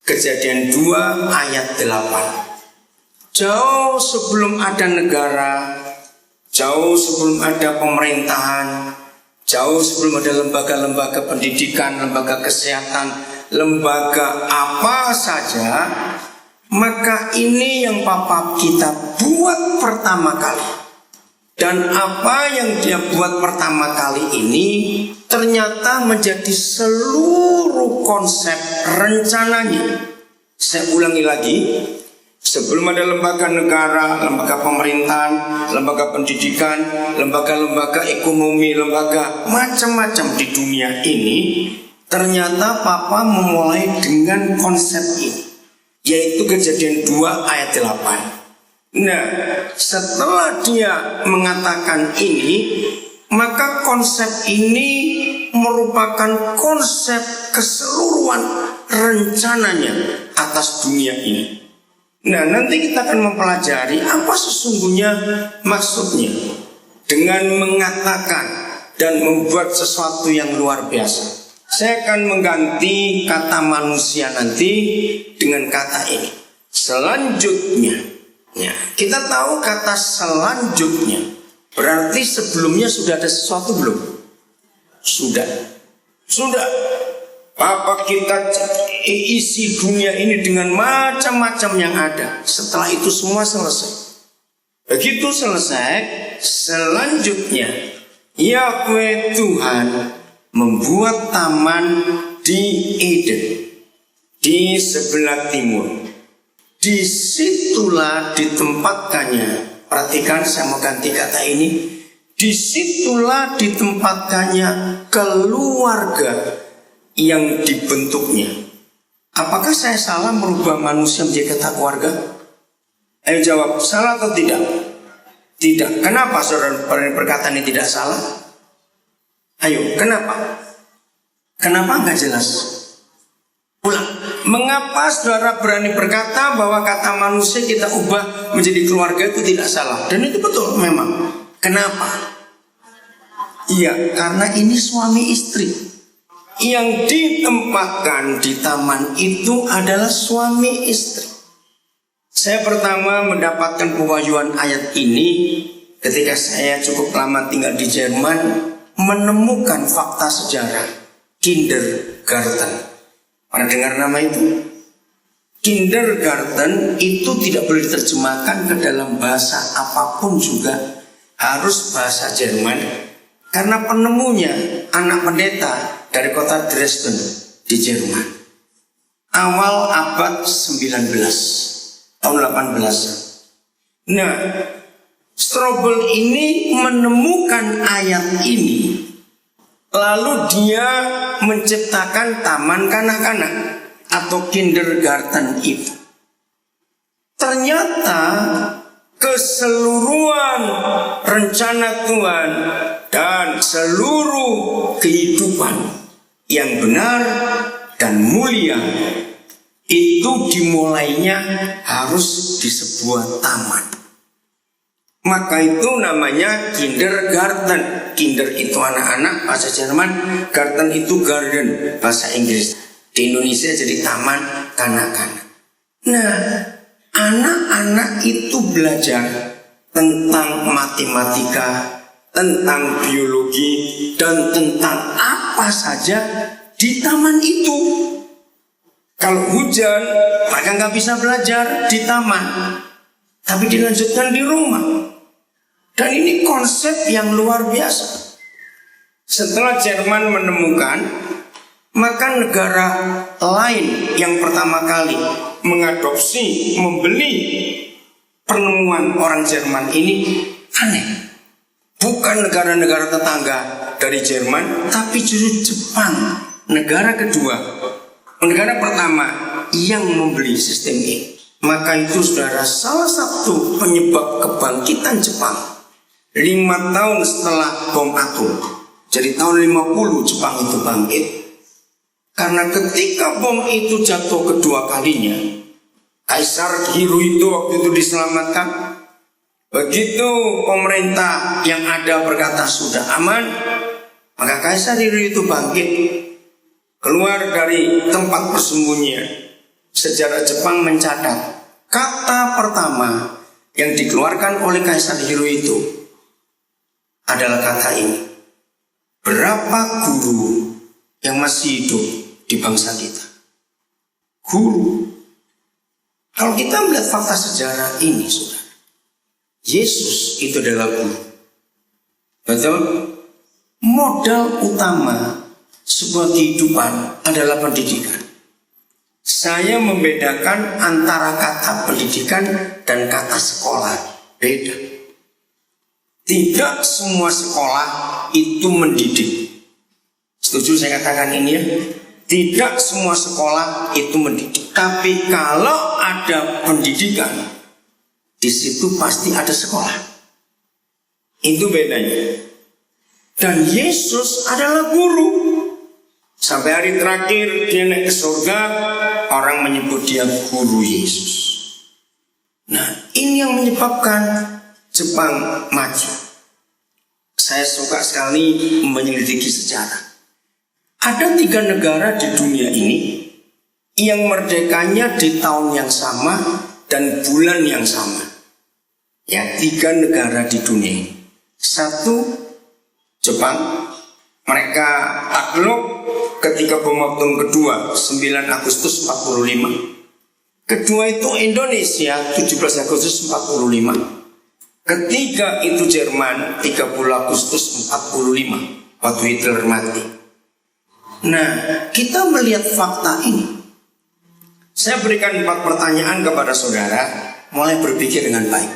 Kejadian 2 ayat 8. Jauh sebelum ada negara, jauh sebelum ada pemerintahan, jauh sebelum ada lembaga-lembaga pendidikan, lembaga kesehatan, lembaga apa saja, maka ini yang Papa kita buat pertama kali. Dan apa yang dia buat pertama kali ini ternyata menjadi seluruh konsep rencananya. Saya ulangi lagi, sebelum ada lembaga negara, lembaga pemerintahan, lembaga pendidikan, lembaga-lembaga ekonomi, lembaga macam-macam di dunia ini, ternyata Papa memulai dengan konsep ini, yaitu Kejadian 2 ayat 8. Nah, setelah dia mengatakan ini, maka konsep ini merupakan konsep keseluruhan rencananya atas dunia ini. Nah, nanti kita akan mempelajari apa sesungguhnya maksudnya dengan mengatakan dan membuat sesuatu yang luar biasa. Saya akan mengganti kata manusia nanti dengan kata ini, selanjutnya. Ya, kita tahu kata selanjutnya berarti sebelumnya sudah ada sesuatu belum? Sudah. Papa kita isi dunia ini dengan macam-macam yang ada. Setelah itu semua selesai. Begitu selesai, selanjutnya Yahweh Tuhan membuat taman di Eden, di sebelah timur. Disitulah ditempatkannya. Perhatikan, saya mau ganti kata ini. Disitulah ditempatkannya keluarga yang dibentuknya. Apakah saya salah merubah manusia menjadi kata keluarga? Ayo jawab, salah atau tidak? Tidak. Kenapa saudara perkataan ini tidak salah? Ayo, kenapa? Kenapa nggak jelas? Ulang. Mengapa saudara berani berkata bahwa kata manusia kita ubah menjadi keluarga itu tidak salah? Dan itu betul memang. Kenapa? Iya, karena ini suami istri. Yang ditempatkan di taman itu adalah suami istri. Saya pertama mendapatkan pewahyuan ayat ini ketika saya cukup lama tinggal di Jerman, menemukan fakta sejarah kindergarten. Pernah dengar nama itu? Kindergarten itu tidak boleh diterjemahkan ke dalam bahasa apapun juga, harus bahasa Jerman, karena penemunya anak pendeta dari kota Dresden di Jerman. Awal abad 19, tahun 18. Nah, Strobel ini menemukan ayat ini, lalu dia menciptakan taman kanak-kanak atau kindergarten itu. Ternyata keseluruhan rencana Tuhan dan seluruh kehidupan yang benar dan mulia itu dimulainya harus di sebuah taman. Maka itu namanya kindergarten. Kinder itu anak-anak bahasa Jerman, garten itu garden bahasa Inggris. Di Indonesia jadi taman kanak-kanak. Nah, anak-anak itu belajar tentang matematika, tentang biologi, dan tentang apa saja di taman itu. Kalau hujan, mereka nggak bisa belajar di taman, tapi dilanjutkan di rumah. Dan ini konsep yang luar biasa. Setelah Jerman menemukan, maka negara lain yang pertama kali mengadopsi, membeli penemuan orang Jerman ini aneh. Bukan negara-negara tetangga dari Jerman, tapi justru Jepang, negara kedua, negara pertama yang membeli sistem ini. Maka itu saudara, salah satu penyebab kebangkitan Jepang 5 tahun setelah bom atom. Jadi tahun 50 Jepang itu bangkit. Karena ketika bom itu jatuh kedua kalinya, Kaisar Hirohito waktu itu diselamatkan. Begitu pemerintah yang ada berkata sudah aman, maka Kaisar Hirohito bangkit, keluar dari tempat persembunyian. sejarah Jepang mencatat kata pertama yang dikeluarkan oleh Kaisar Hirohito adalah kata ini. Berapa guru yang masih hidup di bangsa kita? Guru. Kalau kita melihat fakta sejarah ini, saudara, Yesus itu adalah guru. Betul? Modal utama sebuah kehidupan adalah pendidikan. Saya membedakan antara kata pendidikan dan kata sekolah. Beda. Tidak semua sekolah itu mendidik. Setuju saya katakan ini ya? Tidak semua sekolah itu mendidik. Tapi kalau ada pendidikan, di situ pasti ada sekolah. Itu bedanya. Dan Yesus adalah guru. Sampai hari terakhir dia naik ke surga, orang menyebut dia guru Yesus. Nah, ini yang menyebabkan Jepang maju. Saya suka sekali menyelidiki sejarah. Ada 3 negara di dunia ini yang merdekanya di tahun yang sama dan bulan yang sama. Ya, 3 negara di dunia ini. 1, Jepang. Mereka takluk ketika bom atom kedua 9 Agustus 45. Kedua itu Indonesia 17 Agustus 45. Ketiga itu Jerman 30 Agustus 45 waktu Hitler mati. Nah, kita melihat fakta ini. Saya berikan 4 pertanyaan kepada saudara, mulai berpikir dengan baik.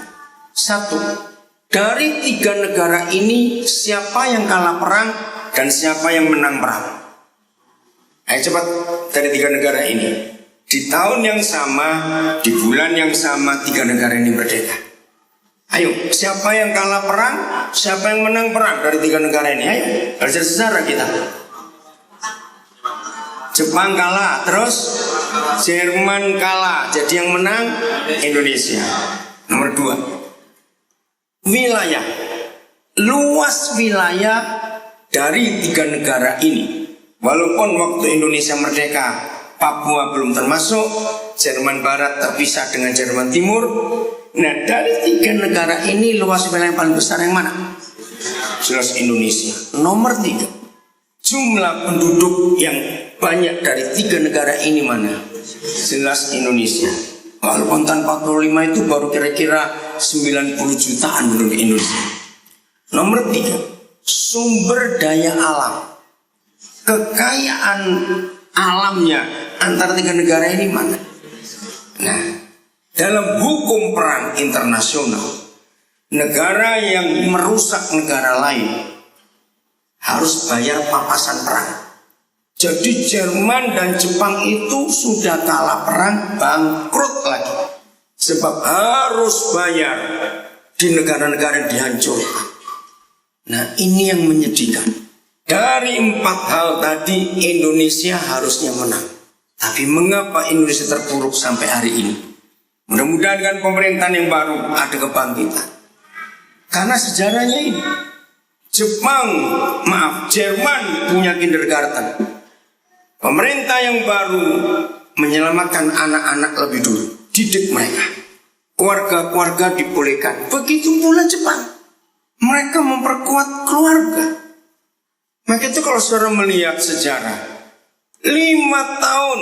1. Dari 3 negara ini siapa yang kalah perang dan siapa yang menang perang? Ayo cepat, dari 3 negara ini. Di tahun yang sama, di bulan yang sama, 3 negara ini merdeka. Ayo, siapa yang kalah perang, siapa yang menang perang dari 3 negara ini? Ayo, belajar sejarah kita. Jepang kalah, terus Jerman kalah, jadi yang menang Indonesia. Nomor 2, wilayah. Luas wilayah dari 3 negara ini. Walaupun waktu Indonesia merdeka Papua belum termasuk, Jerman Barat terpisah dengan Jerman Timur. Nah, dari 3 negara ini luas wilayah yang paling besar yang mana? Jelas Indonesia. Nomor 3, jumlah penduduk yang banyak dari 3 negara ini mana? Jelas Indonesia. Walaupun tahun 45 itu baru kira-kira 90 jutaan penduduk Indonesia. Nomor 3, sumber daya alam. Kekayaan alamnya antara 3 negara ini mana? Nah, dalam hukum perang internasional, negara yang merusak negara lain harus bayar papasan perang. Jadi Jerman dan Jepang itu sudah kalah perang, bangkrut lagi. Sebab harus bayar di negara-negara yang dihancurkan. Nah, ini yang menyedihkan. Dari 4 hal tadi Indonesia harusnya menang. Tapi mengapa Indonesia terpuruk sampai hari ini? Mudah-mudahan dengan pemerintahan yang baru ada kebangkitan. Karena sejarahnya ini. Jerman punya kindergarten. Pemerintah yang baru menyelamatkan anak-anak lebih dulu. Didik mereka. Keluarga-keluarga dibolehkan. Begitu pula Jepang. Mereka memperkuat keluarga. Maka itu kalau saudara melihat sejarah, 5 tahun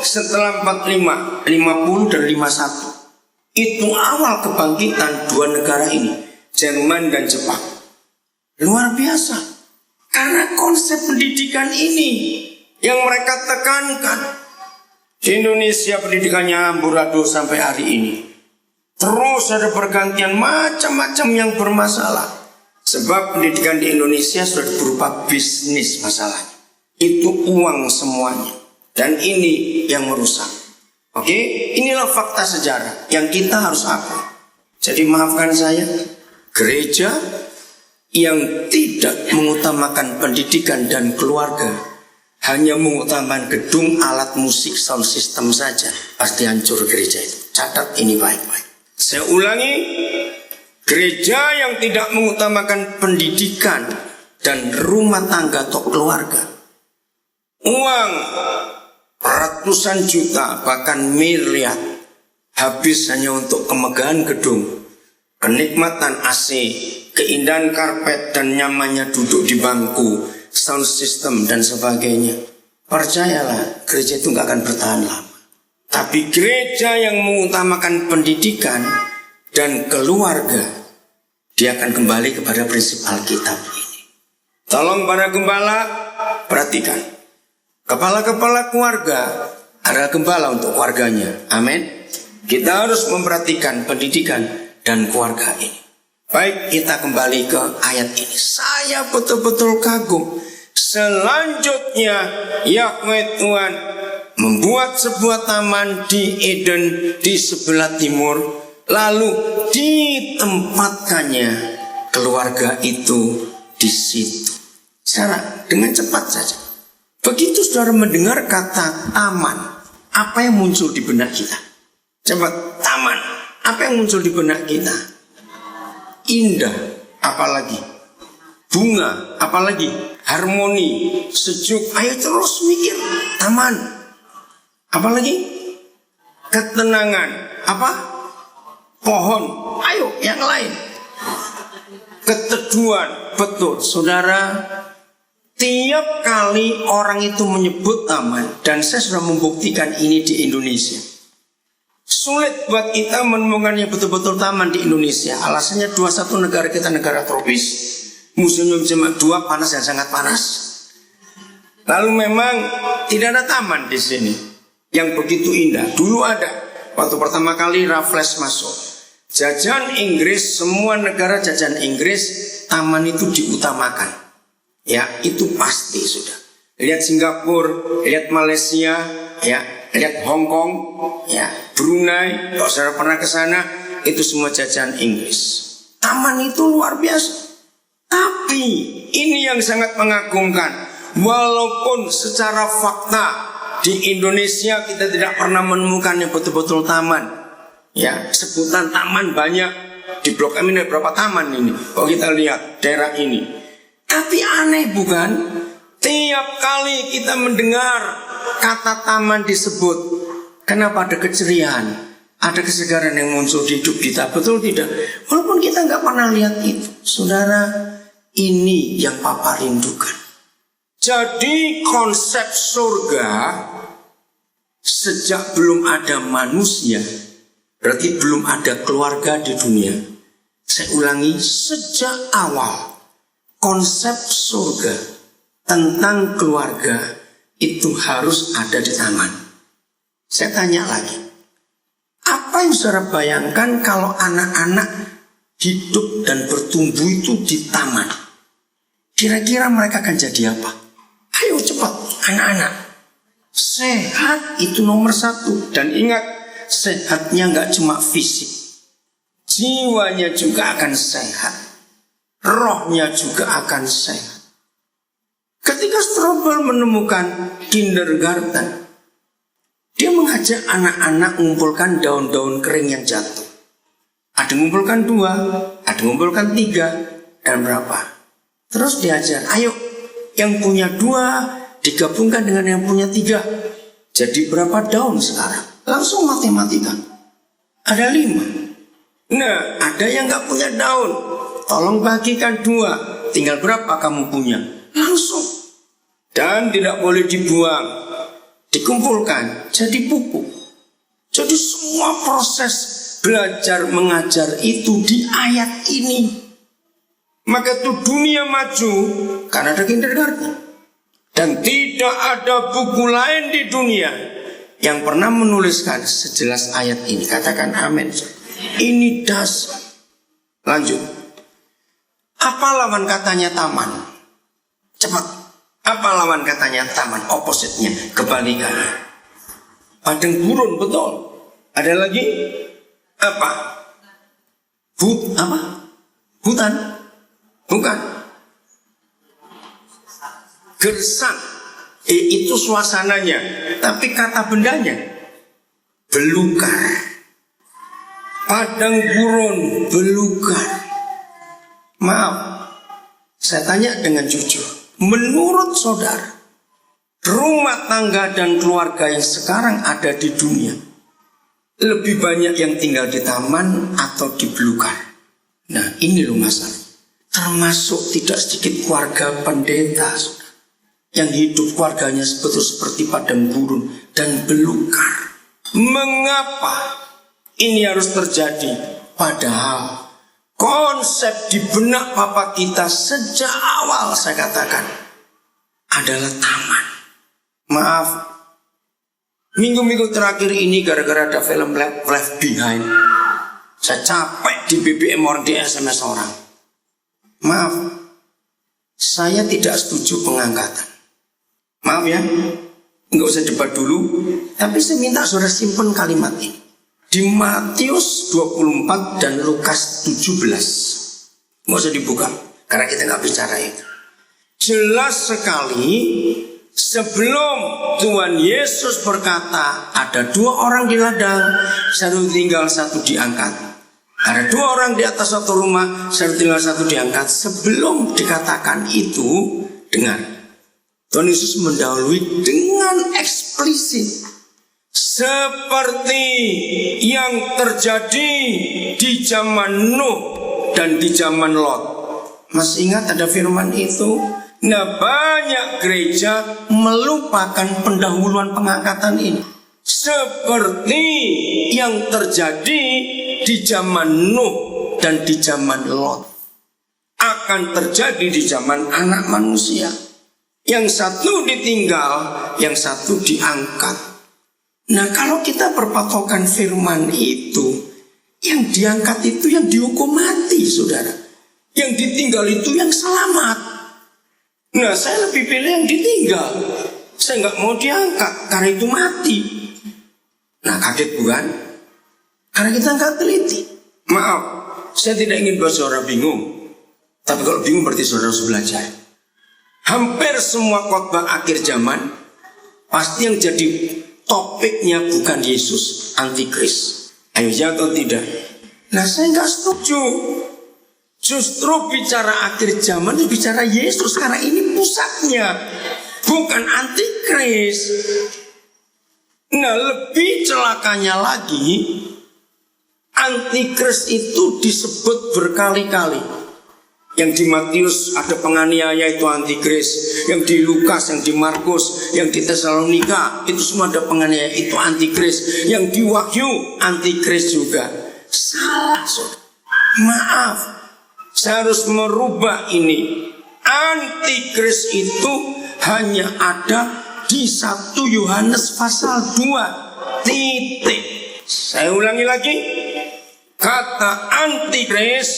setelah 45, 50 dan 51, itu awal kebangkitan 2 negara ini, Jerman dan Jepang. Luar biasa. Karena konsep pendidikan ini yang mereka tekankan. Di Indonesia pendidikannya amburadul sampai hari ini. Terus ada pergantian macam-macam yang bermasalah. Sebab pendidikan di Indonesia sudah berupa bisnis masalahnya. Itu uang semuanya. Dan ini yang merusak. Oke, inilah fakta sejarah yang kita harus akui. Jadi maafkan saya, gereja yang tidak mengutamakan pendidikan dan keluarga, hanya mengutamakan gedung, alat musik, sound system saja, pasti hancur gereja itu. Catat ini baik-baik. Saya ulangi, gereja yang tidak mengutamakan pendidikan dan rumah tangga atau keluarga, uang, ratusan juta bahkan miliar habis hanya untuk kemegahan gedung, kenikmatan AC, keindahan karpet dan nyamannya duduk di bangku, sound system dan sebagainya. Percayalah, gereja itu gak akan bertahan lama. Tapi gereja yang mengutamakan pendidikan dan keluarga, dia akan kembali kepada prinsip Alkitab ini. Tolong para gembala, perhatikan. Kepala-kepala keluarga adalah gembala untuk keluarganya. Amin. Kita harus memperhatikan pendidikan dan keluarga ini. Baik, kita kembali ke ayat ini. Saya betul-betul kagum. Selanjutnya Yahweh Tuhan membuat sebuah taman di Eden di sebelah timur, lalu ditempatkannya keluarga itu di situ. Secara dengan cepat saja. Begitu saudara mendengar kata taman, apa yang muncul di benak kita? Coba, taman, apa yang muncul di benak kita? Indah, apalagi? Bunga, apalagi? Harmoni, sejuk. Ayo terus mikir, taman. Apalagi? Ketenangan, apa? Pohon. Ayo, yang lain. Keteduhan, betul, saudara. Tiap kali orang itu menyebut taman, dan saya sudah membuktikan ini di Indonesia. Sulit buat kita menemukan yang betul-betul taman di Indonesia. Alasannya 21 negara kita negara tropis, musimnya cuma 2, panas dan sangat panas. Lalu memang tidak ada taman di sini yang begitu indah. Dulu ada, waktu pertama kali Raffles masuk. Jajahan Inggris, semua negara jajahan Inggris, taman itu diutamakan. Ya, itu pasti sudah. Lihat Singapura, lihat Malaysia, ya, lihat Hong Kong, ya, Brunei. Kalau saudara pernah ke sana, itu semua jajahan Inggris. Taman itu luar biasa. Tapi ini yang sangat mengagumkan. Walaupun secara fakta di Indonesia kita tidak pernah menemukan yang betul-betul taman. Ya, sebutan taman banyak. Di Blok M ini berapa taman ini? Kalau kita lihat daerah ini. Tapi aneh bukan? Tiap kali kita mendengar kata taman disebut, kenapa ada keceriaan, ada kesegaran yang muncul di hidup kita? Betul tidak? Walaupun kita nggak pernah lihat itu, saudara, ini yang Papa rindukan. Jadi konsep surga sejak belum ada manusia, berarti belum ada keluarga di dunia. Saya ulangi, sejak awal konsep surga tentang keluarga itu harus ada di taman. Saya tanya lagi, apa yang saudara bayangkan kalau anak-anak hidup dan bertumbuh itu di taman? Kira-kira mereka akan jadi apa? Ayo cepat, anak-anak. Sehat itu nomor 1. Dan ingat, sehatnya nggak cuma fisik, jiwanya juga akan sehat. Rohnya juga akan sehat. Ketika Strobel menemukan kindergarten, dia mengajak anak-anak mengumpulkan daun-daun kering yang jatuh. Ada mengumpulkan 2, ada mengumpulkan 3, dan berapa. Terus diajar, ayo yang punya 2 digabungkan dengan yang punya 3. Jadi berapa daun sekarang? Langsung matematika. Ada 5. Nah, ada yang gak punya daun. Tolong bagikan 2. Tinggal berapa kamu punya? Langsung. Dan tidak boleh dibuang. Dikumpulkan. Jadi pupuk. Jadi semua proses belajar mengajar itu di ayat ini. Maka itu dunia maju karena ada kindergarten. Dan tidak ada buku lain di dunia yang pernah menuliskan sejelas ayat ini. Katakan amin. Ini dasar. Lanjut. Apa lawan katanya taman? Cepat. Apa lawan katanya taman? Opposite-nya, kebalikannya. Padang gurun, betul. Ada lagi? Apa? Apa? Hutan? Bukan. Gersang. Itu suasananya. Tapi kata bendanya, belukar. Padang gurun, belukar. Maaf, saya tanya dengan jujur. Menurut saudara, rumah tangga dan keluarga yang sekarang ada di dunia lebih banyak yang tinggal di taman atau di belukar. Nah, ini loh masalah. Termasuk tidak sedikit keluarga pendeta yang hidup keluarganya betul seperti padang gurun dan belukar. Mengapa ini harus terjadi? Padahal konsep di benak Papa kita sejak awal saya katakan adalah taman. Maaf, minggu-minggu terakhir ini gara-gara ada film Left Behind, saya capek di BBM orang, di SMS orang. Maaf, saya tidak setuju pengangkatan. Maaf ya, nggak usah debat dulu. Tapi saya minta saudara simpen kalimat ini di Matius 24 dan Lukas 17. Nggak usah dibuka, karena kita nggak bicara itu. Jelas sekali, sebelum Tuhan Yesus berkata ada 2 orang di ladang, satu tinggal, satu diangkat. Ada 2 orang di atas satu rumah, satu tinggal, satu diangkat. Sebelum dikatakan itu, dengar, Tuhan Yesus mendahului dengan eksplisit seperti yang terjadi di zaman Nuh dan di zaman Lot. Masih ingat ada firman itu? Nah, banyak gereja melupakan pendahuluan pengangkatan ini. Seperti yang terjadi di zaman Nuh dan di zaman Lot akan terjadi di zaman anak manusia. Yang satu ditinggal, yang satu diangkat. Nah, kalau kita berpatokan firman itu, yang diangkat itu yang dihukum mati, saudara. Yang ditinggal itu yang selamat. Nah, saya lebih pilih yang ditinggal. Saya nggak mau diangkat karena itu mati. Nah, kaget bukan? Karena kita nggak teliti. Maaf, saya tidak ingin buat saudara bingung. Tapi kalau bingung berarti saudara harus belajar. Hampir semua khotbah akhir zaman pasti yang jadi topiknya bukan Yesus, antikris. Ayo ya atau tidak? Nah, saya nggak setuju. Justru bicara akhir zaman itu bicara Yesus, karena ini pusatnya, bukan antikris. Nah, lebih celakanya lagi, antikris itu disebut berkali-kali. Yang di Matius ada penganiaya itu antikris, yang di Lukas, yang di Markus, yang di Tesalonika itu semua ada penganiaya itu antikris, yang di Wahyu antikris juga. Salah, saudara. Maaf, saya harus merubah ini. Antikris itu hanya ada di 1 Yohanes pasal 2. Titik. Saya ulangi lagi. Kata antikris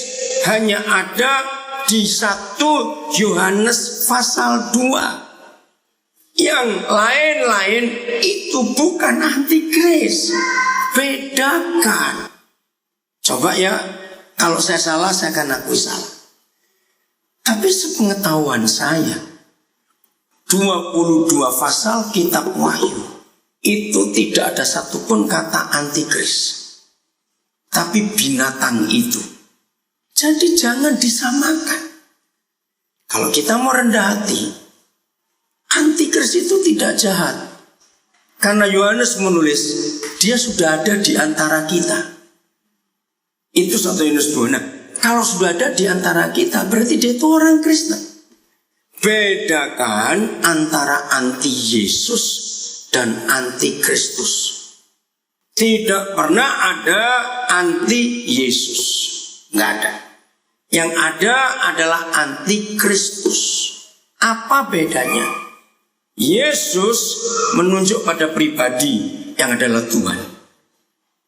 hanya ada di 1 Yohanes pasal 2. Yang lain-lain itu bukan antikris. Bedakan. Coba ya, kalau saya salah saya akan akui salah. Tapi sepengetahuan saya, 22 pasal kitab Wahyu itu tidak ada satupun kata antikris, tapi binatang itu. Jadi jangan disamakan. Kalau kita mau rendah hati, antikris itu tidak jahat. Karena Yohanes menulis, dia sudah ada di antara kita. Itu 1 Yohanes 2. Nah, kalau sudah ada di antara kita, berarti dia itu orang Kristen. Bedakan antara anti Yesus dan anti Kristus. Tidak pernah ada anti Yesus. Nggak ada. Yang ada adalah anti Kristus. Apa bedanya? Yesus menunjuk pada pribadi yang adalah Tuhan.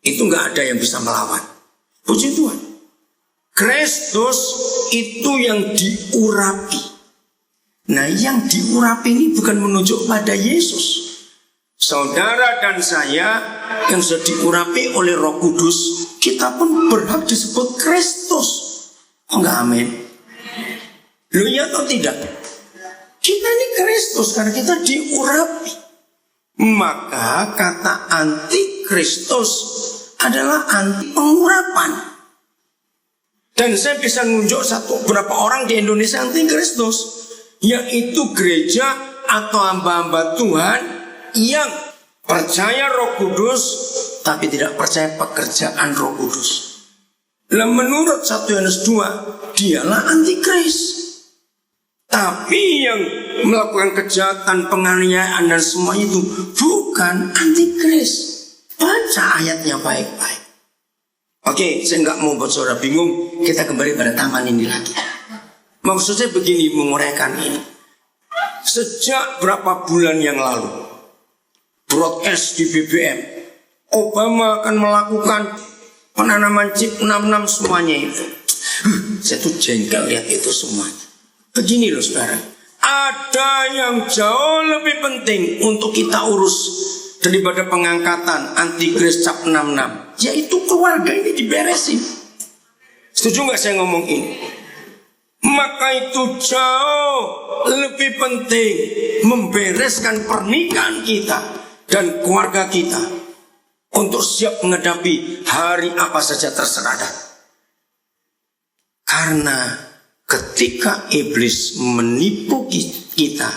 Itu nggak ada yang bisa melawan. Puji Tuhan. Kristus itu yang diurapi. Nah, yang diurapi ini bukan menunjuk pada Yesus. Saudara dan saya yang sudah diurapi oleh Roh Kudus, kita pun berhak disebut Kristus. Oh, enggak, amin. Loh, ya atau tidak? Kita ini Kristus karena kita diurapi. Maka kata anti Kristus adalah anti pengurapan. Dan saya bisa nunjuk beberapa orang di Indonesia anti Kristus, yaitu gereja atau hamba-hamba Tuhan yang percaya Roh Kudus tapi tidak percaya pekerjaan Roh Kudus. Nah, menurut 1 Yohanes 2, dialah antikris. Tapi yang melakukan kejahatan, penganiayaan dan semua itu bukan antikris. Baca ayatnya baik-baik. Oke, saya nggak mau buat saudara bingung. Kita kembali pada taman ini lagi. Maksud saya begini, menguraikan ini. Sejak berapa bulan yang lalu, broadcast di BBM, Obama akan melakukan penanaman chip 66 semuanya itu. Saya tuh jengkel lihat itu semuanya. Begini loh saudara, ada yang jauh lebih penting untuk kita urus daripada pengangkatan antikris cap 66, yaitu keluarga ini diberesin. Setuju nggak saya ngomong ini? Maka itu jauh lebih penting membereskan pernikahan kita dan keluarga kita untuk siap menghadapi hari apa saja terserah. Karena ketika iblis menipu kita,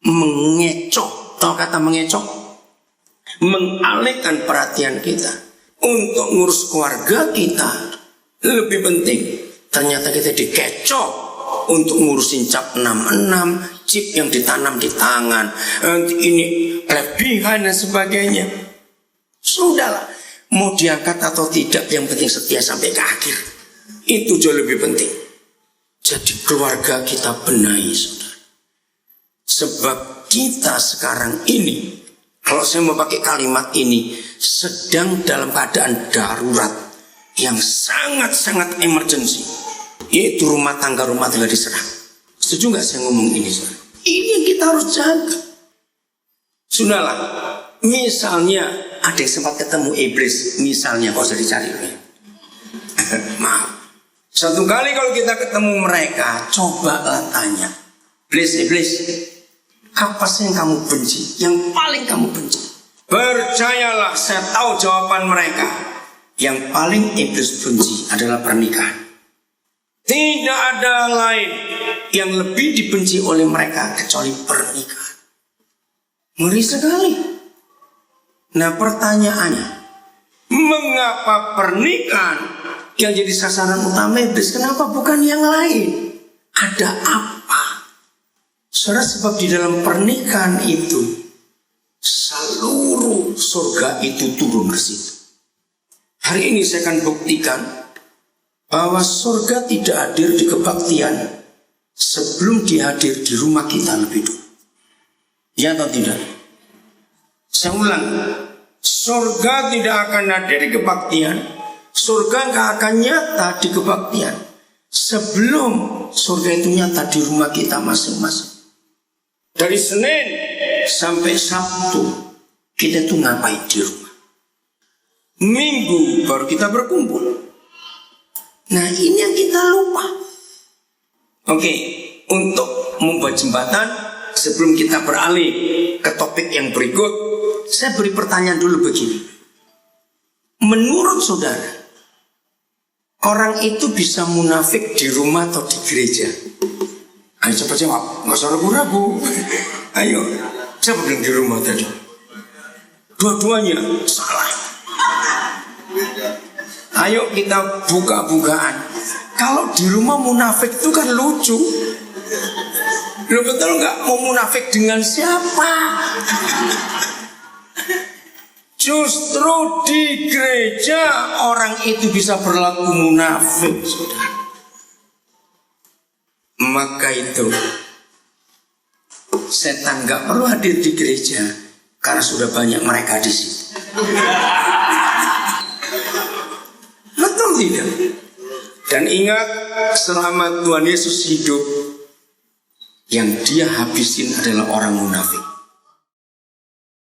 mengecoh, tahu kata mengecoh? Mengalihkan perhatian kita untuk ngurus keluarga kita lebih penting. Ternyata kita dikecoh untuk ngurusin cap 66, chip yang ditanam di tangan, ini kelebihan dan sebagainya. Sudahlah, mau diangkat atau tidak, yang penting setia sampai ke akhir. Itu jauh lebih penting. Jadi keluarga kita benahi, saudara. Sebab kita sekarang ini, kalau saya mau pakai kalimat ini, sedang dalam keadaan darurat yang sangat-sangat emergency, yaitu rumah tangga diserang. Setuju nggak saya ngomong ini, saudara? Ini yang kita harus jaga. Sudahlah, misalnya ada yang sempat ketemu iblis, misalnya, gak usah dicari. Maaf. Satu kali kalau kita ketemu mereka, cobalah tanya, iblis, apa sih yang kamu benci? Yang paling kamu benci? Percayalah, saya tahu jawaban mereka. Yang paling iblis benci adalah pernikahan. Tidak ada lain yang lebih dibenci oleh mereka kecuali pernikahan. Ngeri sekali. Nah, pertanyaannya, mengapa pernikahan yang jadi sasaran utama iblis? Kenapa bukan yang lain? Ada apa? Saudara, sebab di dalam pernikahan itu seluruh surga itu turun ke situ. Hari ini saya akan buktikan bahwa surga tidak hadir di kebaktian sebelum dihadir di rumah kita lebih dulu. Ya atau tidak? Saya ulang, surga tidak akan hadir di kebaktian, surga nggak akan nyata di kebaktian sebelum surga itu nyata di rumah kita masing-masing. Dari Senin sampai Sabtu kita tuh ngapain di rumah? Minggu baru kita berkumpul. Nah, ini yang kita lupa. Oke, untuk membuat jembatan, sebelum kita beralih ke topik yang berikut, saya beri pertanyaan dulu begini. Menurut saudara, orang itu bisa munafik di rumah atau di gereja? Ayo coba jawab, nggak usah ragu-ragu. Ayo, siapa bilang di rumah tadi? Dua-duanya salah. Ayo kita buka-bukaan. Kalau di rumah munafik itu kan lucu. Lo betul nggak? Mau munafik dengan siapa? Justru di gereja orang itu bisa berlaku munafik, saudara. Maka itu setan nggak perlu hadir di gereja karena sudah banyak mereka di sini. Betul tidak? Dan ingat, selama Tuhan Yesus hidup, yang dia habisin adalah orang munafik.